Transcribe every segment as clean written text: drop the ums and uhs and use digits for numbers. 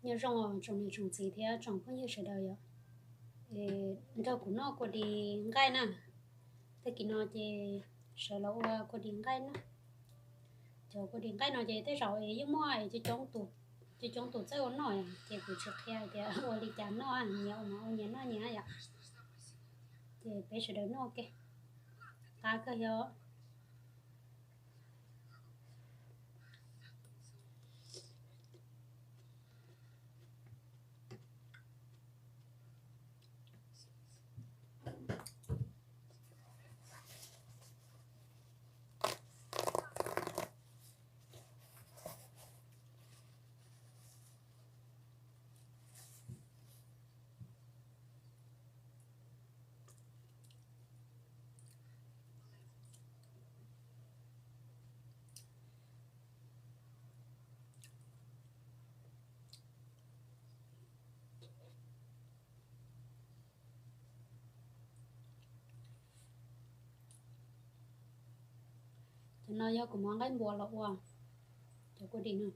nhớ trong này trồng gì thế trồng có nhiều sự đời ạ đâu cũng nó có đi gai nè thế kia nó thì sợ lâu có đi gai nó cho có đi gai nó thì thế rồi ấy giống mọi cho chống tụt sẽ ổn nổi thì cũng chụp theo thì ở đi chán nó nhiều mà ở nhà nó nhá vậy thì bé sẽ đỡ nó ok ta cơ hiệu cho nó do cũng mong cái bùa lọ cho có đi nữa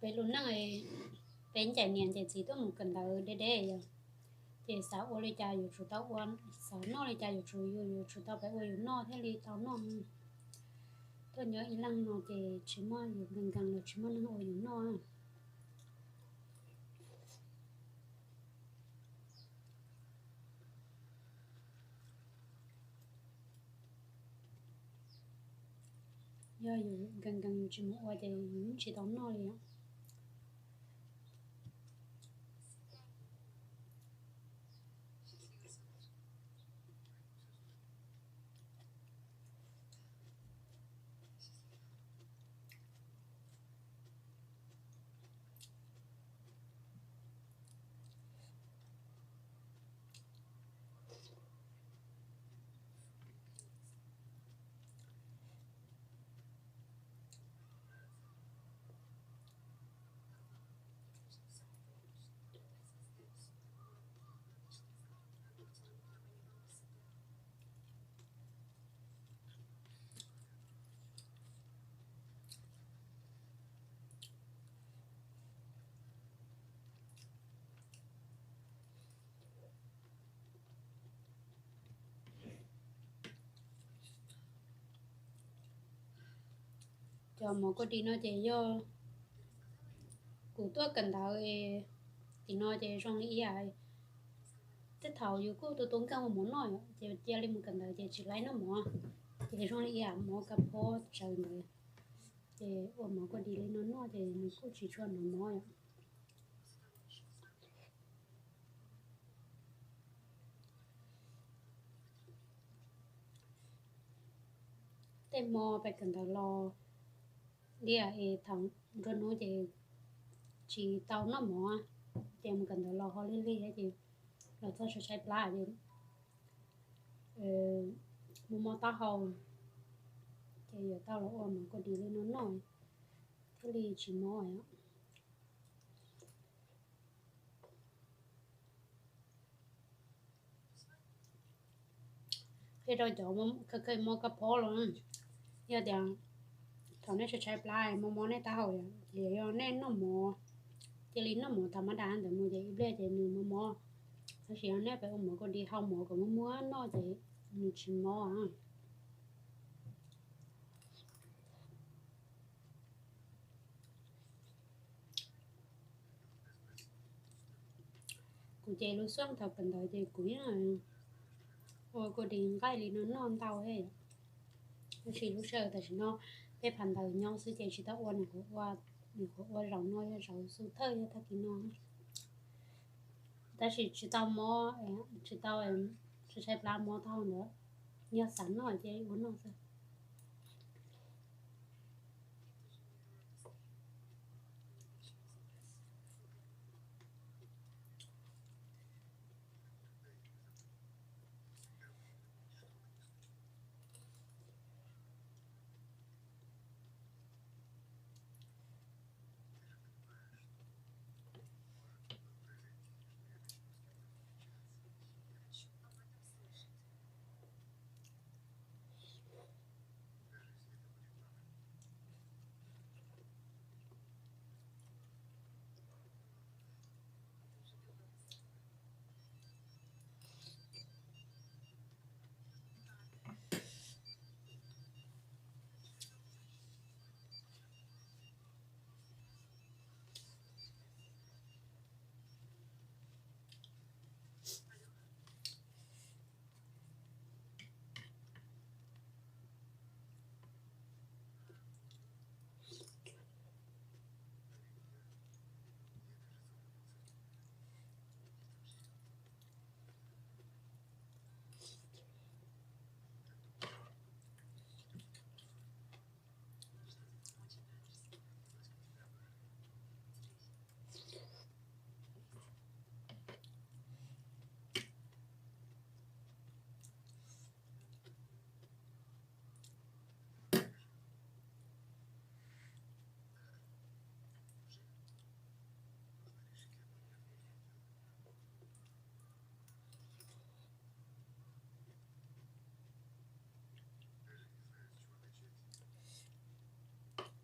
bé luôn này bé chạy niên chạy gì tôi một cần đầu để thì sao ô đi chạyอยู่ชุดตะวันสาวนอเลยchạyอยู่ชุดตะไปโอ้อยู่นอthế li tao nọ tôi nhớ ý lăng nó thì chỉ màอยู่gần gần là chỉ mà nó ôอยู่นอgiờอยู่gần gần chỉ mà ô thì chỉ tao nọเลยcho một cái đi nó chạy vô cụ tôi cần đào thì nói thì trong lý à cái thầu dù cô tôi tốn cao một món nói thì gia đình mình cần đào thì chỉ lấy nó mỏ thì trong lý à mỏ cặp phố trời rồi thì mỏ có đi lên nó nói thì mình cũng chỉ cho nó mỏ tên mò phải cần đào lo đi à thằng rồi nói thì chỉ tao nó mỏ thì mình cần đào lo họ lên đi thì là thôi sẽ chạy lại đi mò tao hầu thì giờ tao là mà có đi lên nó nói cái gì chỉ mò á cái đó giờ cái mò cặp phố rồi giờ thì thằng này sẽ chạy lại mò này tao hầu thì giờ nên nó mò chỉ lý nó mò thầm mà đàn để mua gì bây giờ mình mò nó chỉ nó phải mò có đi học mò có mua nó thì mình chỉ mò à cụ chạy lúc sáng thật cần đợi thì cuối rồi ôi cô đi cái lý nó non tao hết nó chỉ lúc sợ tại nó cái phần đầu nhau sẽ chạy chỉ tao ôn của qua rong nói rong su thơi ta kia nó ta chỉ tao mò chỉ tao em chỉ chạy làm mò tao nữa nhớ sẵn rồi chứ uống nó sao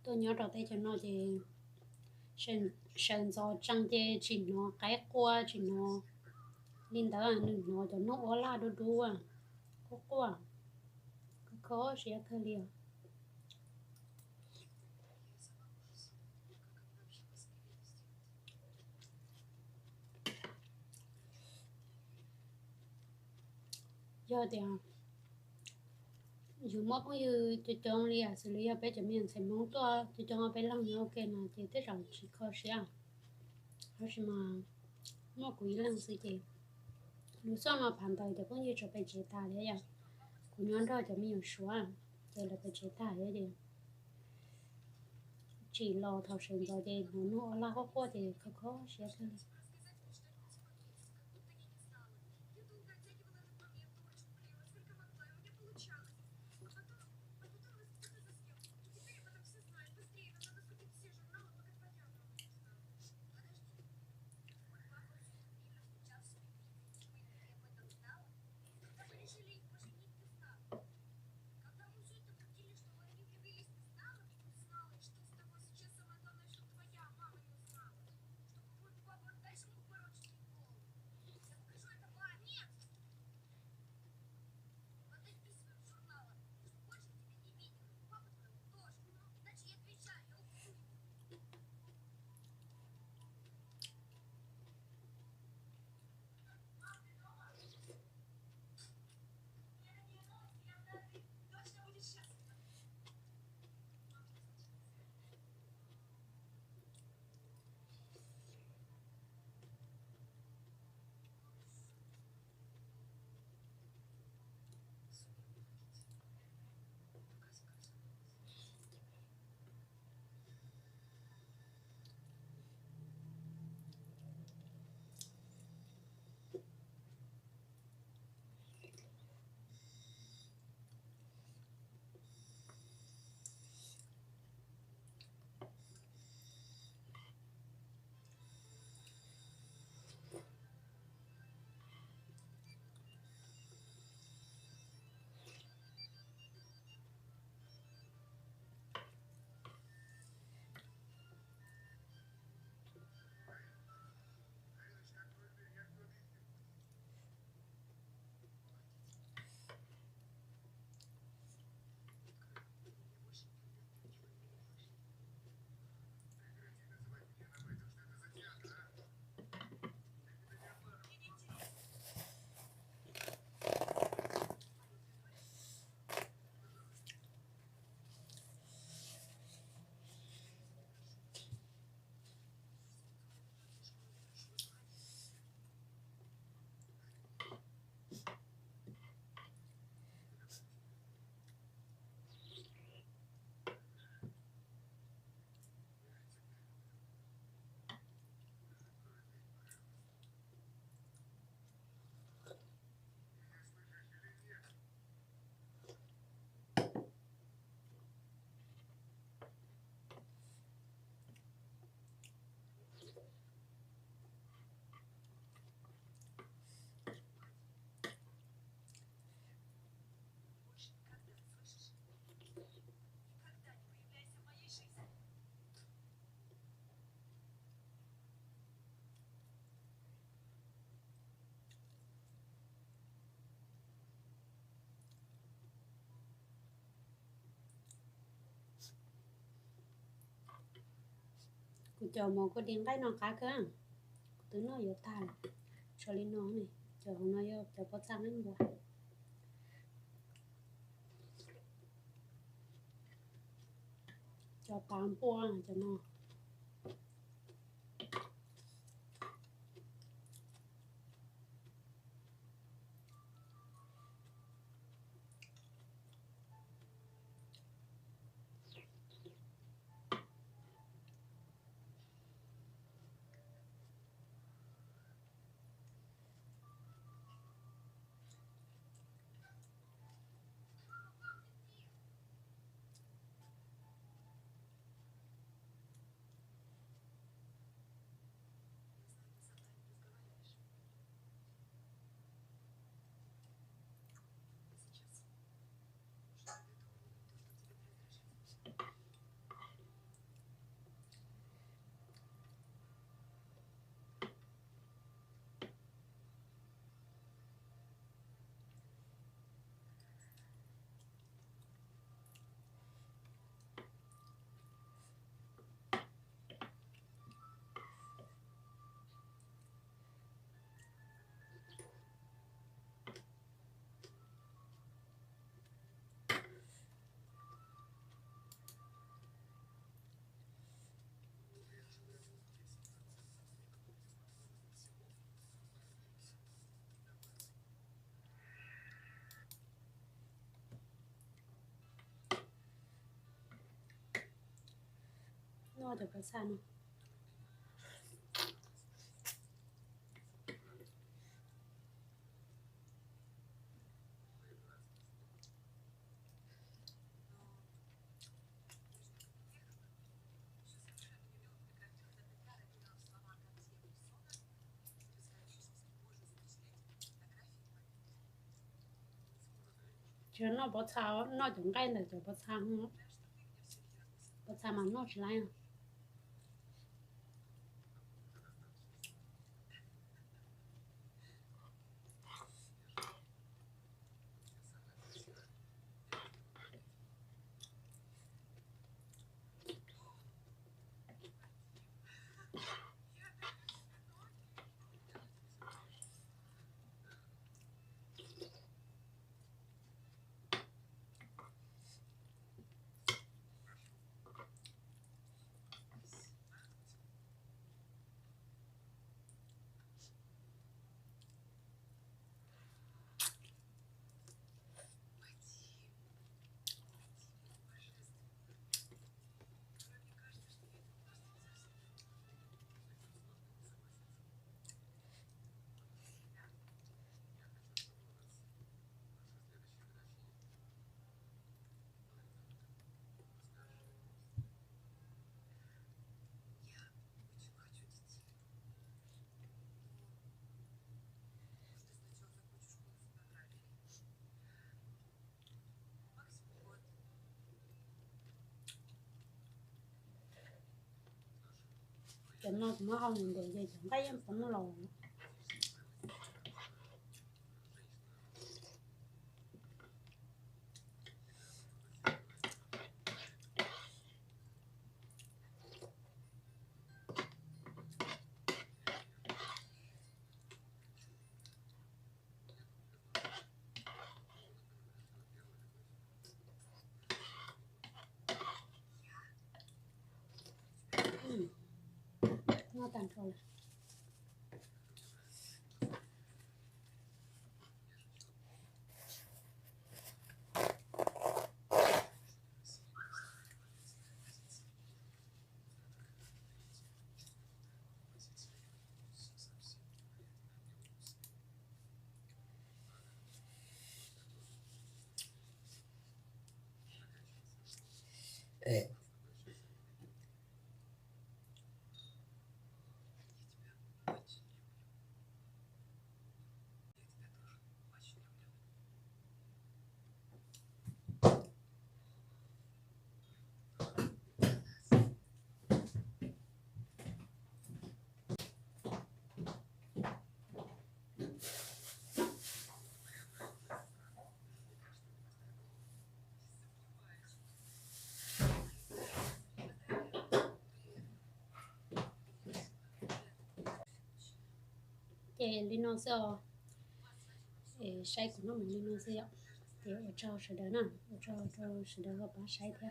tôi nhớ đầu tiên cho nó thì sân sân gió trăng thì chỉ nó cái qua chỉ nó nên đó là nó cho nó ở là đồ à có qua có sẽ khơi liền giờ thì dù mà cũng như tôi chọn đi xử lý ở bên chỗ mình sẽ mong tôi chọn ở bên lòng nhau cái nào thì tới rằng chỉ có sẽ hay mà quý lần sự gì lúc sau mà phản đối thì cũng như cho bên chế tài đấy à cũng nhớ đó cho mình số rồi là bên chế tài đấy thì chỉ lo thầu sinh rồi thì nó là có qua thì có sẽ thôi chờ một cái điện cái nó cá cơ từ nó vô ta cho lên nó này chờ nó vô chờ có sang lên qua cho tám bua cho nó nó được cái sao chứ nó bỏ sao nó chẳng cái là cho bỏ sao mà nó chỉ lại cho nó không nhìn được gì chẳng cái em nó lồn nó tàn rồi chế lên nó sao sai của nó mình lên nó sao thì ở trong sự đó nè ở trong sự đó là bán sai thế